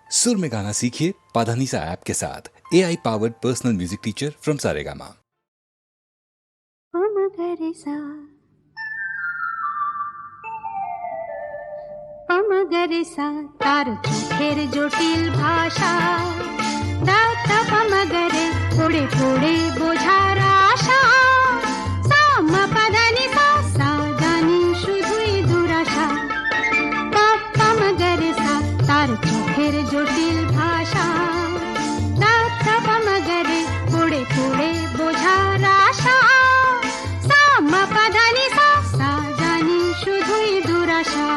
सुर में गाना सीखिए पाधानीसा ऐप के साथ। AI powered personal music teacher from Saregama. পমগরেসা তার চোখের জটিল ভাষা, দাতা পমগরে পড়ে পড়ে বোঝার আশা, সামা পাদানি সা জানি শুধুই দুরাশা। পমগরেসা তার চোখের জটিল ভাষা, দাতা পমগরে পড়ে পড়ে বোঝার আশা, সামা পাদানি সা জানি শুধুই দুরাশা।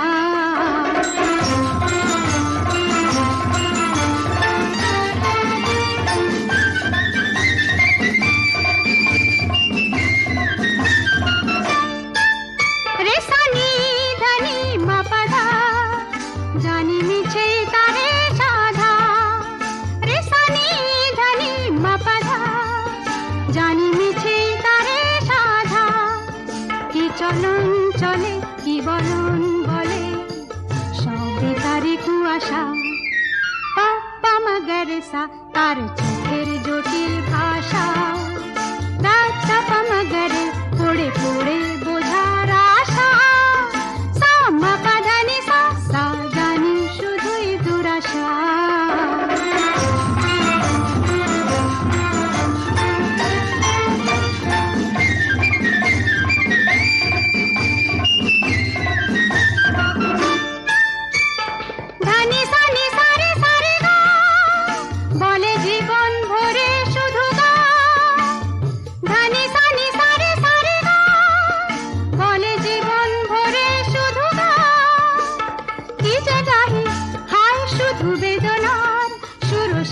চলন চলে কি বলন বলে সবে তারে কুয়াশা। পমগরেসা তার চোখের জটিল ভাষা, দাতা পমগরে পড়ে পড়ে বোঝার আশা, সামা পাদানি সা জানি শুধুই দুরাশা।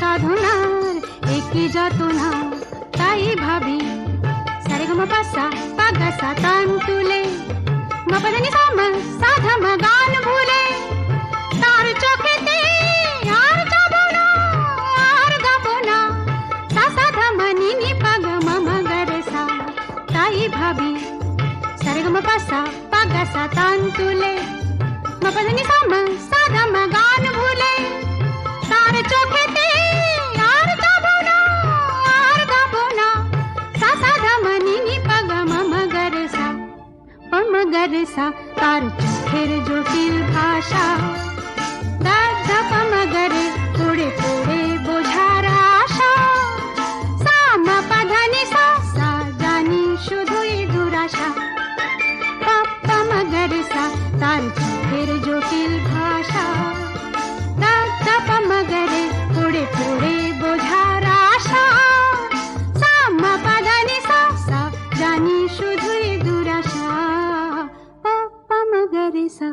সাধনার একই যাতনা, তাই ভাবি সারেগামা পাসা পাগাসা তান তুলে, মাপাদানি সামা সাধামা গান ভুলে, তার চোখেতে আর যাব না আর গাব না, সা সাধামা নিনি পাগামা মগরেসা, তাই ভাবি সারেগামা পাসা পাগাসা তান তুলে, মাপাদানি সামা সাধামা গান ভুলে, তার চোখেতে আর যাব না আর গাব না, সা সাধামা নিনি পাগামা মগরেসা। পমগরেসা তার চোখের জটিল ভাষা, দাদা পমগরে পড়ে পড়ে বোঝার আশা, সামা পাধানি সা জানি শুধুই দুরাশা। পমগরেসা তার চোখের জটিল ভাষা, দাদা পমগরে পড়ে পড়ে বোঝার আশা, সামা পাদানি সা জানি শুধুই দুরাশা। পমগরেসা।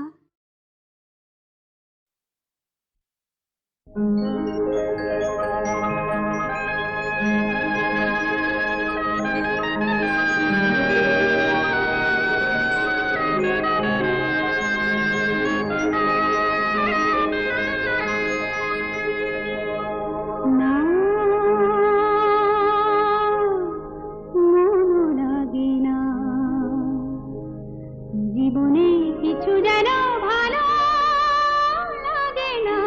জীবনে কিছু যেন ভালো লাগে না,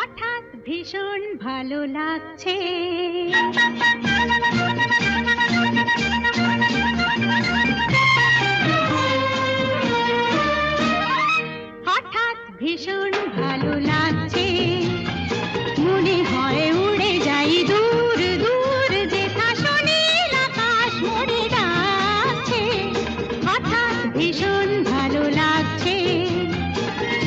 হঠাৎ ভীষণ ভালো লাগছে, হঠাৎ ভীষণ ভালো লাগছে, মনে হয় উড়ে যাই দূর দূর, যেথা সুনীল আকাশ মোরে ডাকছে। হঠাৎ ভীষণ ভালো লাগছে,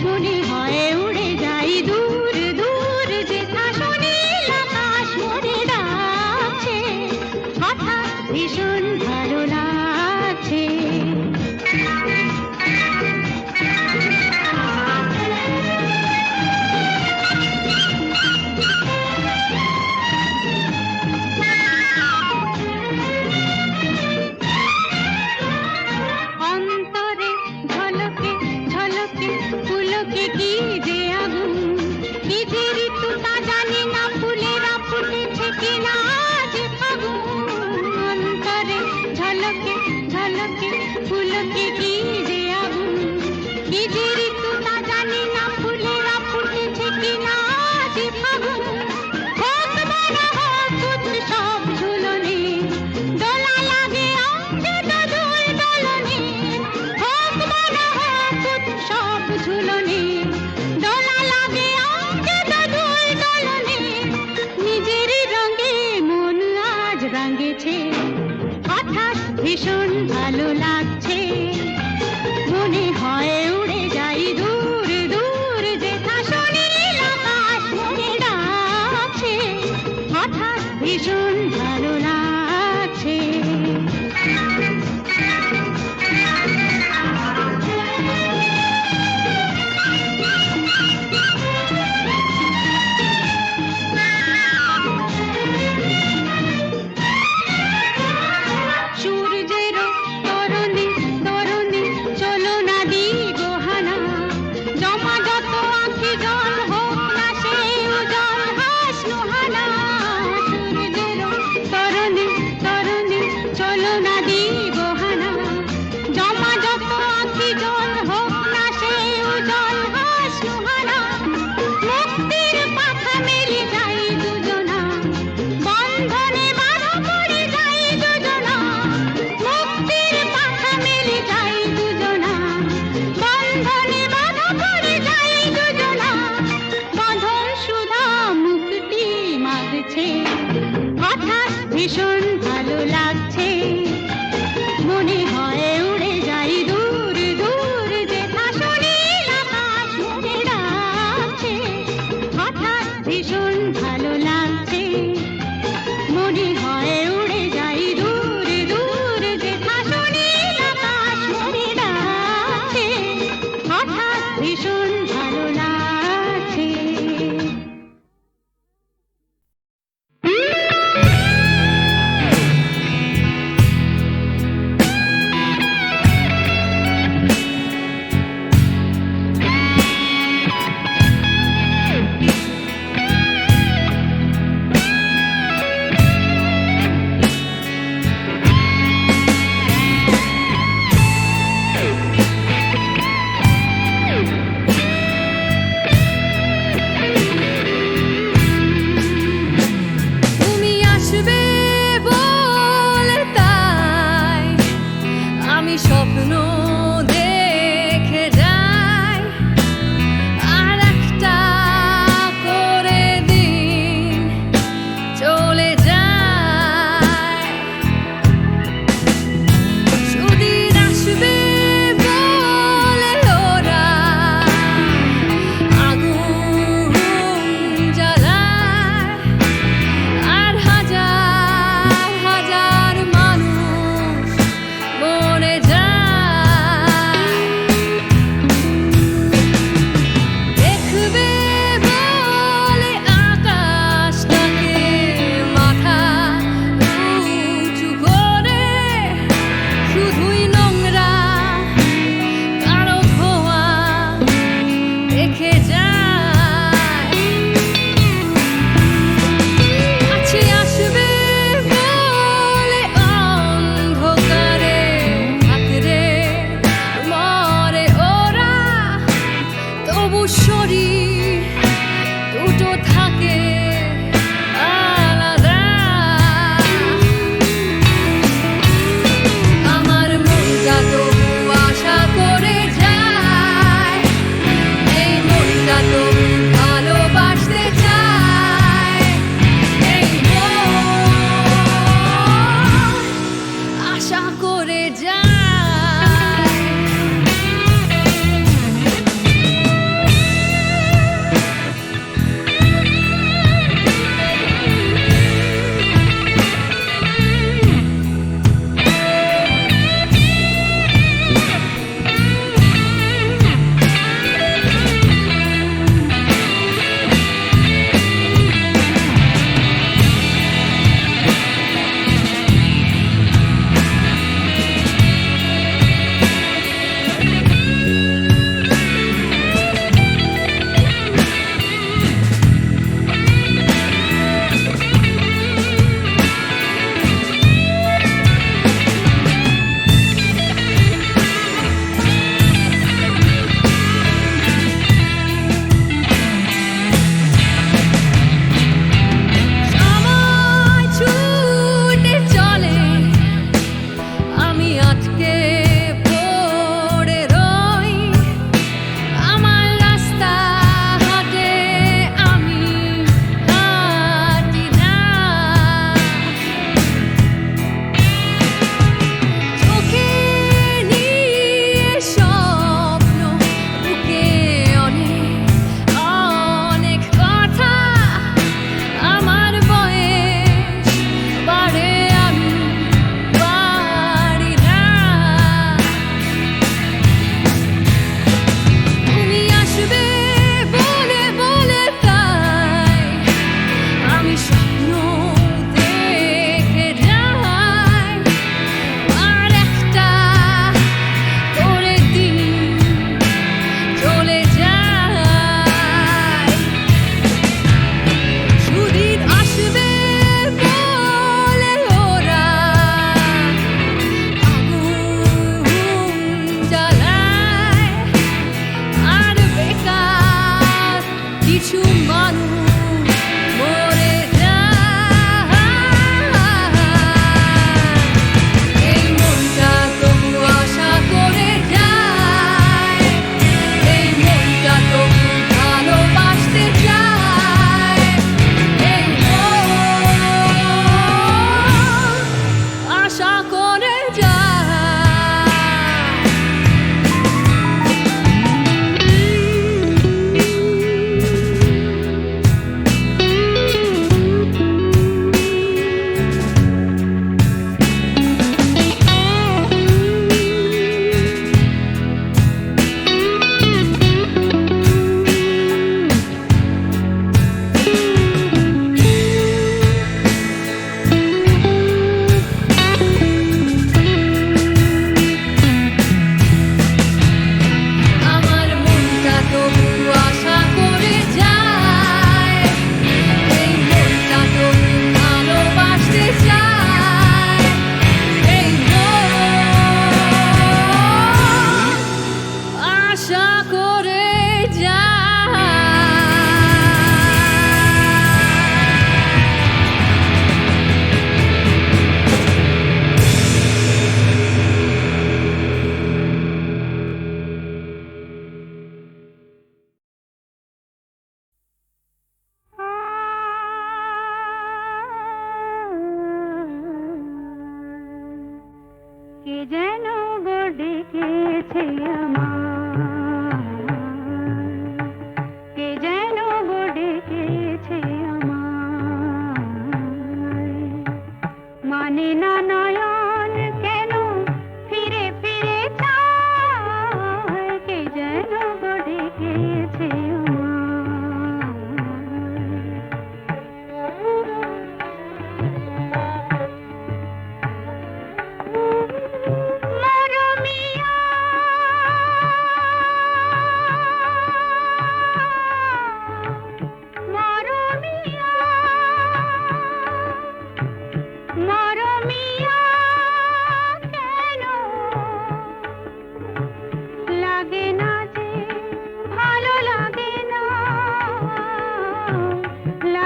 মনে হয় উড়ে যাই দূর দূর, যেথা সুনীল আকাশ মোরে ডাকছে। হঠাৎ ভীষণ ভালো লাগছে। অন্তরে ঝলকে ঝলকে ফুলকে কি যে আগুন, কি যে ঋতু তা জানি না, ফুলেরা ফুটেছে কিনা আজ ফাগুন। অন্তরে ঝলকে ঝলকে ফুলকে কি যে আগুন, কি যে ঋতু তা জানি না, ফুলেরা ফুটেছে কিনা আজ ফাগুন। হোক বড় হোক উৎসব ঝুলনে, দোলা লাগে অঙ্গে দোদুল দোলনে। হোক বড় হোক উৎসব ঝুলনে, দোলা লাগে অঙ্গে দোদুল দোলনে। নিজেরই রঙে মন আজ রাঙেছে, হঠাৎ ভীষণ ভালো লাগছে, মনে হয় উড়ে যাই দূর দূর, যেথা সুনীল আকাশ মোরে ডাকছে। হঠাৎ ভীষণ ভালো লাগছে। সূর্যেরও তরণী তরণী চলো না দিগোহানা, জমা যত আঁখি জল হোক না সে উজ্জ্বল হাসনুহানা। সূর্যেরও তরণী তরণী চলো না দিগোহানা, জমা যত আঁখি জল হোক না সে উজ্জ্বল হাসনুহানা। মুক্তির পাখা মেলে যাই দুজনা, বন্ধনে বাঁধা পড়ে যাই দুজনা। মুক্তির পাখা মেলে যাই দুজনা, বন্ধনে বাঁধা পড়ে যাই দুজনা। বাঁধন সুধা মুক্তি মাগছে, হঠাৎ ভীষণ ভালো লাগছে, মনে হয় উড়ে যাই দূর দূর, যেথা সুনীল আকাশ মোরে ডাকছে। হঠাৎ ভীষণ ভালো লাগছে, মনে হয় উড়ে যাই দূর দূর, যেথা সুনীল আকাশ মোরে ডাকছে। হঠাৎ ভীষণ ভালো লাগছে।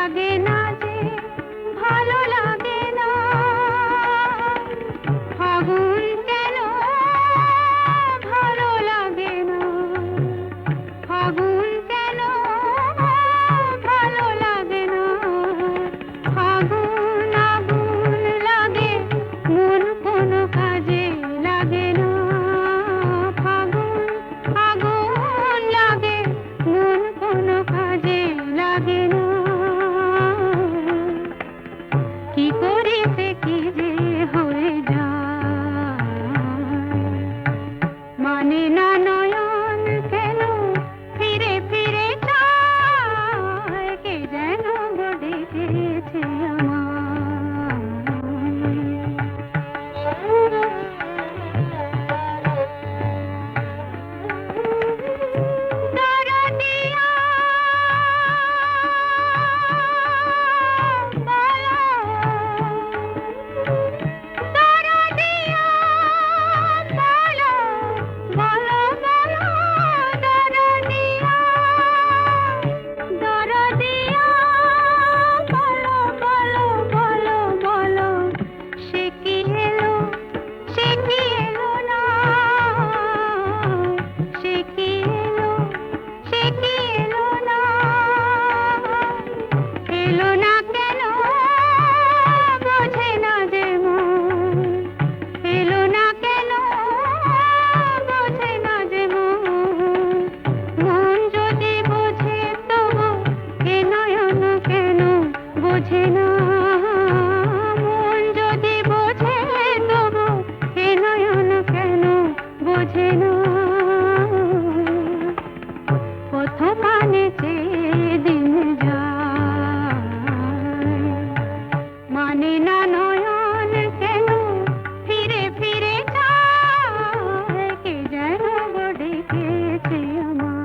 লাগে না যে, ভালো লাগে না। ফাগুন কেন ভালো লাগে না, ফাগুন কেন ভালো লাগে না। ফাগুন আগুন লাগে, মন কোনো কাজে লাগে না। ফাগুন আগুন লাগে, মন কোনো কাজে লাগে না। কি করিতে কি যে হয়ে যায়, মানে না নয়ন কেন ফিরে ফিরে চায়, কে যেন গো ডেকেছে আমায়। দরদিয়া বলো, দরদিয়া বলো, বলো বলো দরদিয়া, দরদিয়া বলো বলো বলো বলো, সে কি এলো, সে কি এলো না, সে কি এলো, সে কি এলো না। এলো না কেন বোঝে না যে মন, এলো না কেন বোঝে না যে মন। মন যদি বোঝে তবু এ নয়ন কেন বোঝে না। মন যদি বোঝে তবু এ নয়ন কেন বোঝে না। পথ পানে চেয়ে দিন যায়, মানে না নয়ন কেন ফিরে ফিরে চায়, কে যেন গো ডেকেছে আমায়।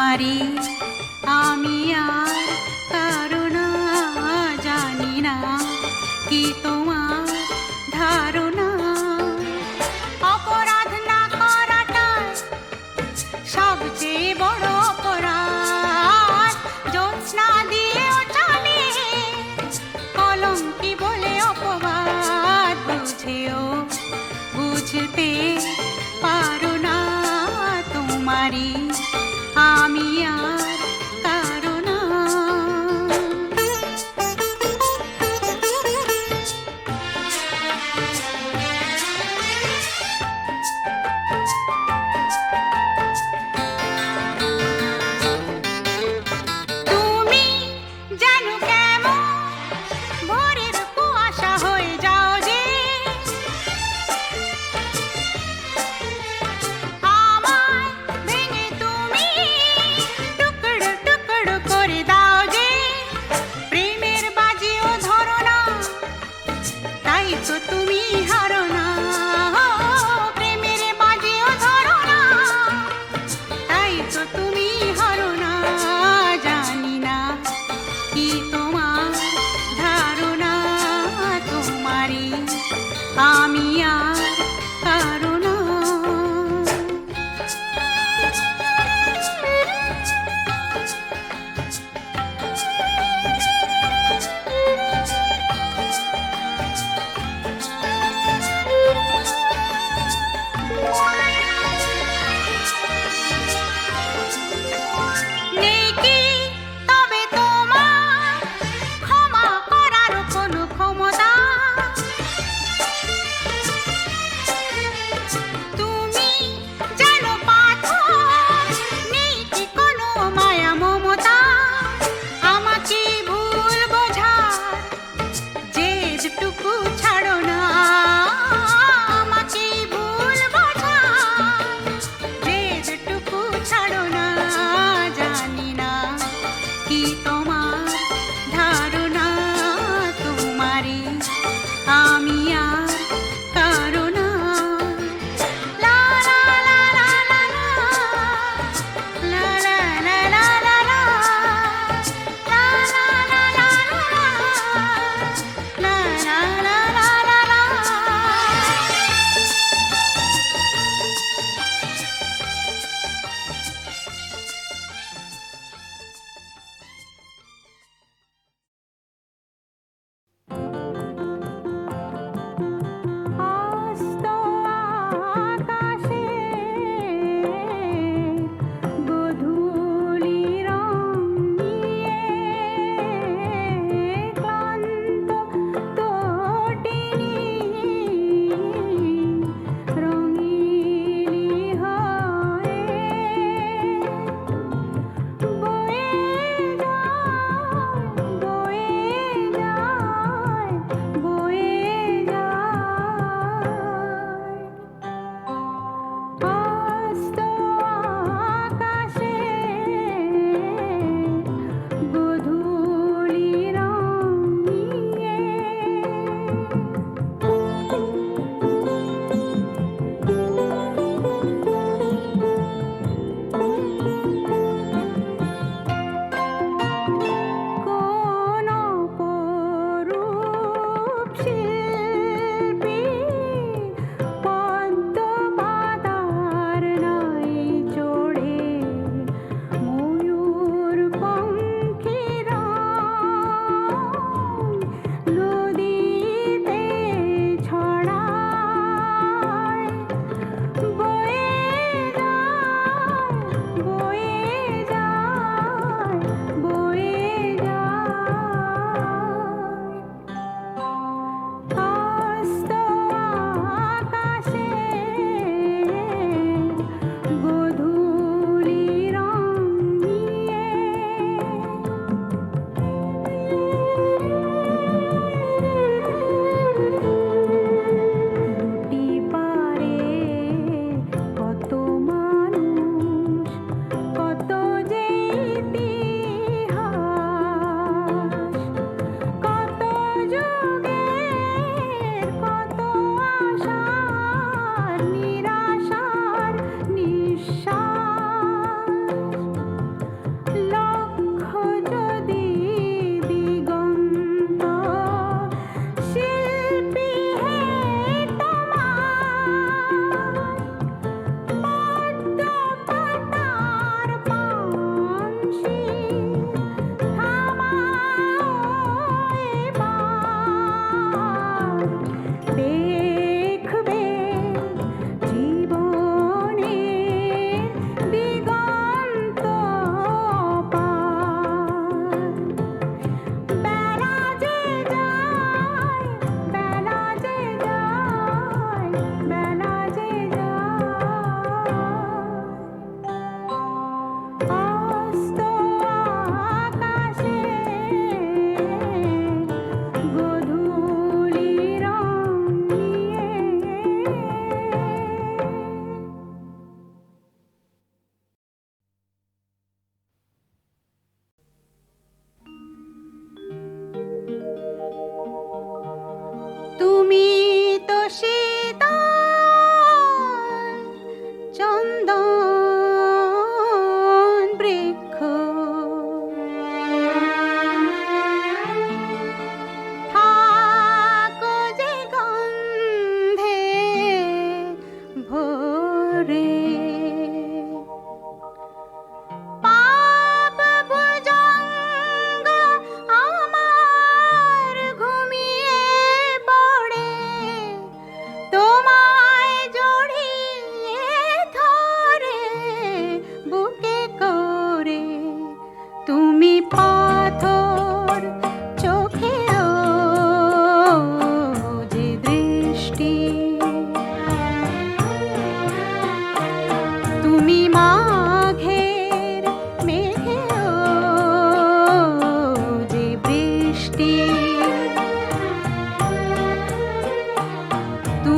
তোমারই আমি আর কারো না, জানি না কি তোমার ধারণা। অপরাধ না করাটাই সবচেয়ে বড় অপরাধ। জ্যোৎস্না দিয়েও চলে কলঙ্কি বলে অপবাদ। বুঝেও বুঝতে পারো না তোমারই আমি আর কারো না। তুমি যেন কেমন ভোরের কুয়াশা হয়ে যাও যে, আমায় ভেঙে তুমি টুকরো টুকরো করে দাও যে। প্রেমের বাজিও ধরো না, তাই তো তুমি হারো না। প্রেমের বাজিও ধরো না, তাই তো তুমি হারো না। জানি না কি তোমার ধারণা, তোমারই আমি আর কারো না। নেই কি তবে তোমার ক্ষমা করার কোনো ক্ষমতা? তুমি যেন পাথর, নেই কি কোনো মায়া মমতা? আমাকে ভুল বোঝার জেদটুকু ছাড়ো না। আমাকে ভুল বোঝার জেদটুকু ছাড়ো না। জানি না কি তোমার ধারণা, তোমারই আমি আর কারো না। লা লা লা লা লা লা, লা লা লা লা লা লা, লা লা লা লা লা লা, লা লা লা লা লা।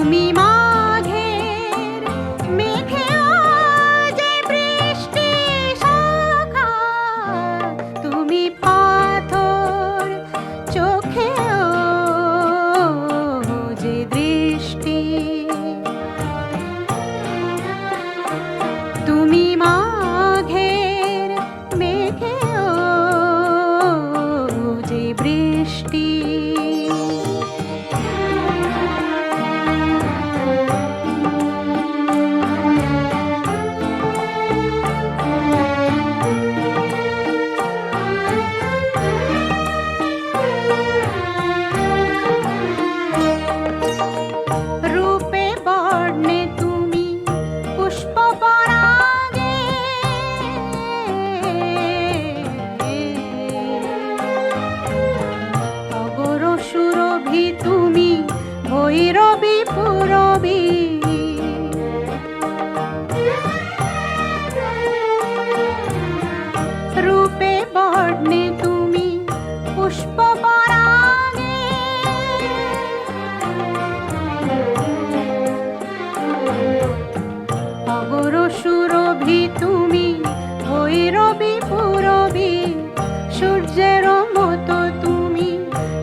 তুমি মাঘের মেঘেও যে বৃষ্টি শাখা, তুমি পাথর চোখেও যে দৃষ্টি, তুমি মাঘের মেঘেও যে বৃষ্টি। রূপে বর্ণে তুমি পুষ্প পরাগে, অগর সুরভি তুমি ভৈরবী পুরবী, রূপে বর্ণে তুমি পুষ্প পরাগে, অগর সুরভি তুমি ভৈরবী পুরবী, সূর্যের মতো তুমি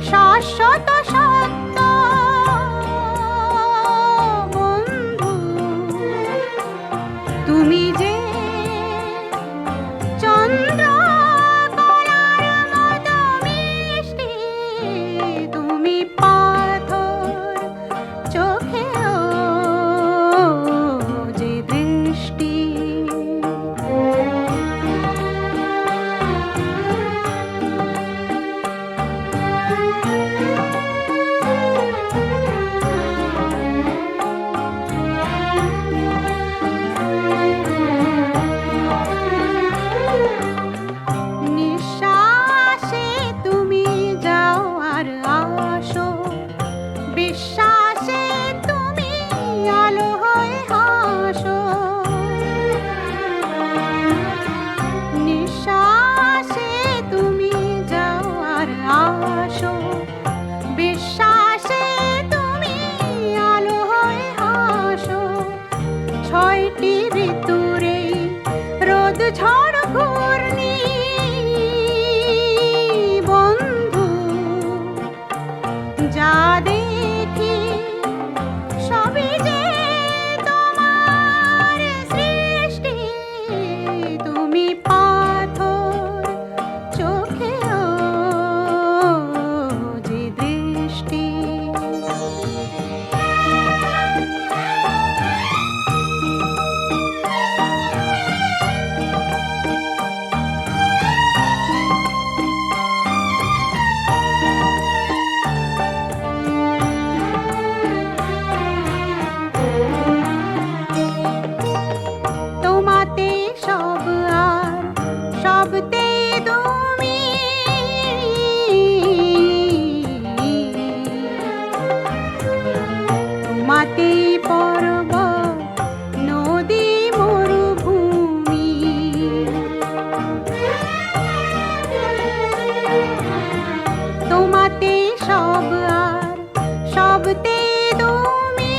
শাশ্বত সত্য বন্ধু, তুমি যে চন্দ্র কলার মতো মিষ্টি, তুমি পাথর চোখেও যে দৃষ্টি। নিঃশ্বাসে তুমি যাও আর আসো, বিশ্বাসে তুমি আলো হয়ে হাসো, নিঃশ্বাসে তুমি যাও আর আসো, বিশ্বাসে তুমি আলো হয়ে হাসো। ছয়টি ঋতুরে রোদ ঝড় ঘূর্ণি বন্ধু, যা দেখি সবই যে তোমার সৃষ্টি, তুমি পাথর চোখেও যে দৃষ্টি। তোমাতে সব আর সবতে তুমি, তোমাতে পর্বত নদী মরুভূমি, তোমাতে সব আর সবতে তুমি,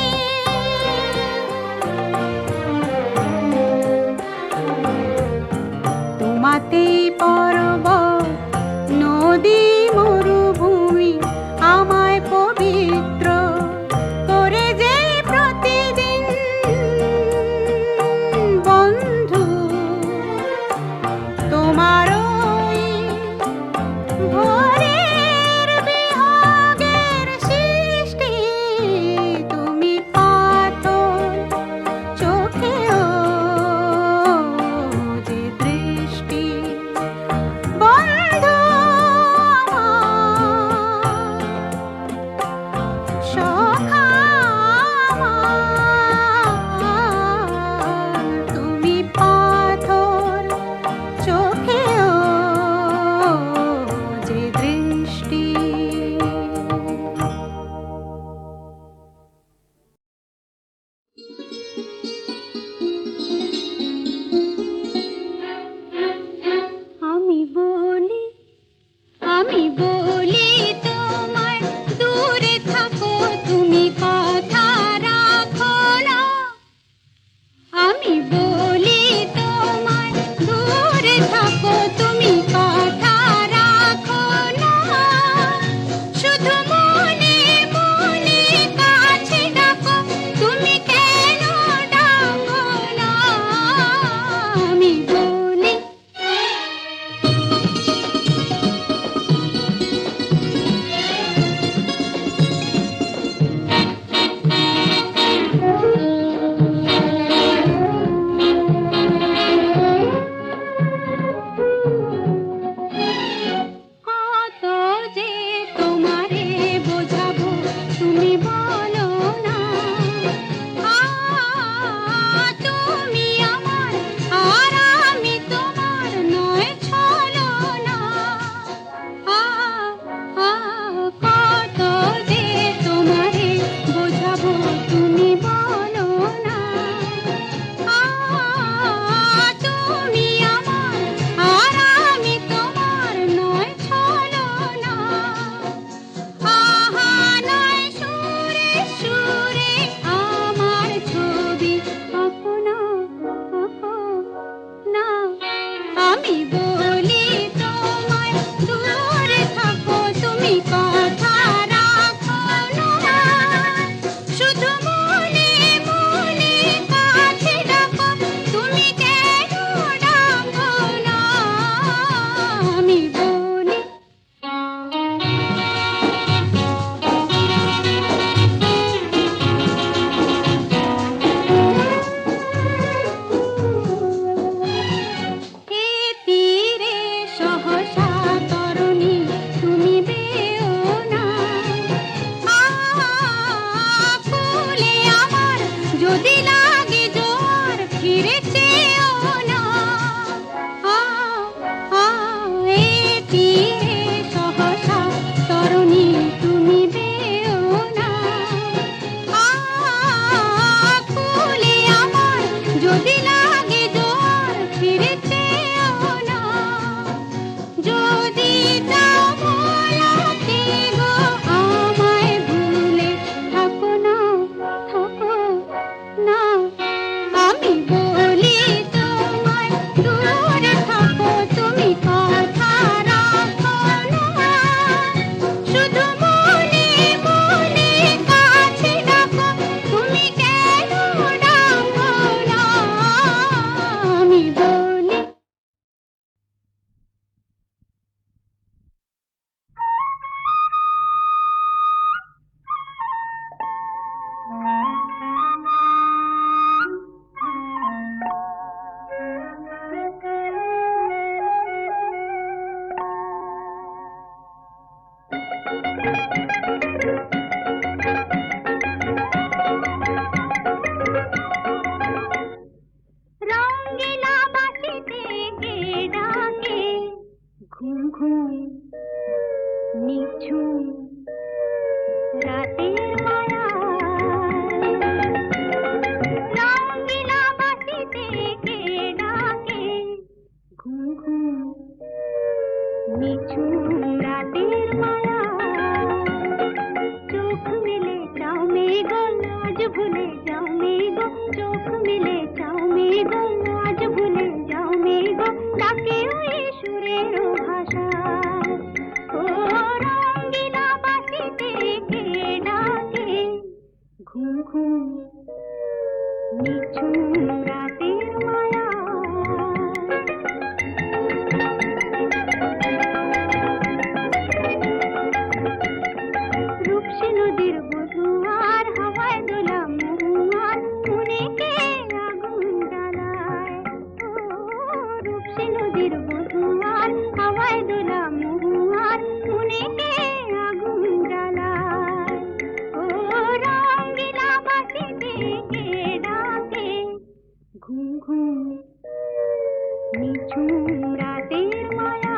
তোমাতে পর্বত নদী মরুভূমি, আমায় পবিত্র করে যে প্রতিদিন আজ ভুলে যাও মেঘ চোখ মেলে চাও মেঘ আজ ভুলে যাও মেঘ ডাকে ওই সুরের ভাষা ও রঙিনা বাঁশিতে কে ডাকে ঘুম ঘুম নিঝুম রাতের মায়া রূপসী নদীর বধুয়ার হাওয়ায় দোলা মহুয়ার মনে কে আগুন জ্বালায় ও রূপসী নদীর বধুয়ার হাওয়ায় দোলা মহুয়ার মনে কে আগুন জ্বালায় ও রঙিলা বাঁশিতে কে ডাকে ঘুম ঘুম নিঝুম রাতের মায়া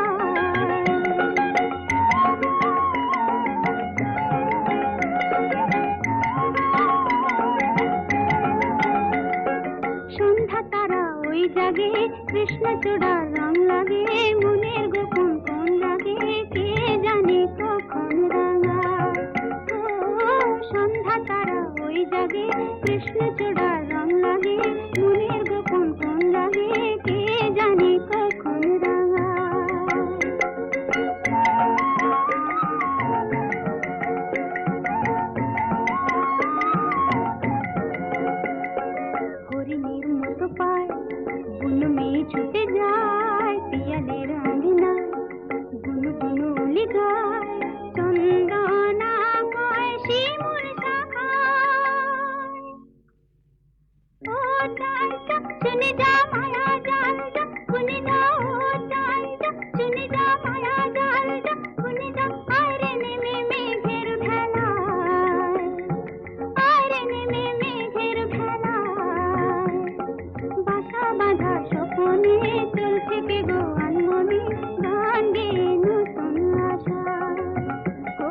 সন্ধ্যা তারা ওই জাগে কৃষ্ণচূড়া রং লাগে মনের গোপন কোন লাগে কে জানে কখন রাঙায় ও সন্ধ্যা তারা ওই জাগে কৃষ্ণচূড়া রং লাগে মনের গোপন কোন লাগে কে জানে কখন রাঙায় হরিণীর মতো পায় বুনো মেয়ে ছুটে যায় পিয়ালের আঙিনায় বুনো বুনো অলি গায় চন্দনা কয় শিমুল শাখায় ও চাইটা শুনে যা মায়া জাল যা শুনে যা ও চাইটা শুনে যা মায়া জাল যা শুনে যা আরে নেমে মেঘের ভেলায় আরে নেমে মেঘের ভেলায় বাসা বাঁধা স্বপনে চলছে কে গো আনমনে গান গেয়ে নতুন আশা ও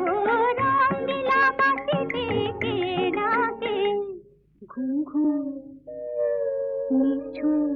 রঙিলা বাঁশিতে কে ডাকে ঘুম ঘুম নিঝুম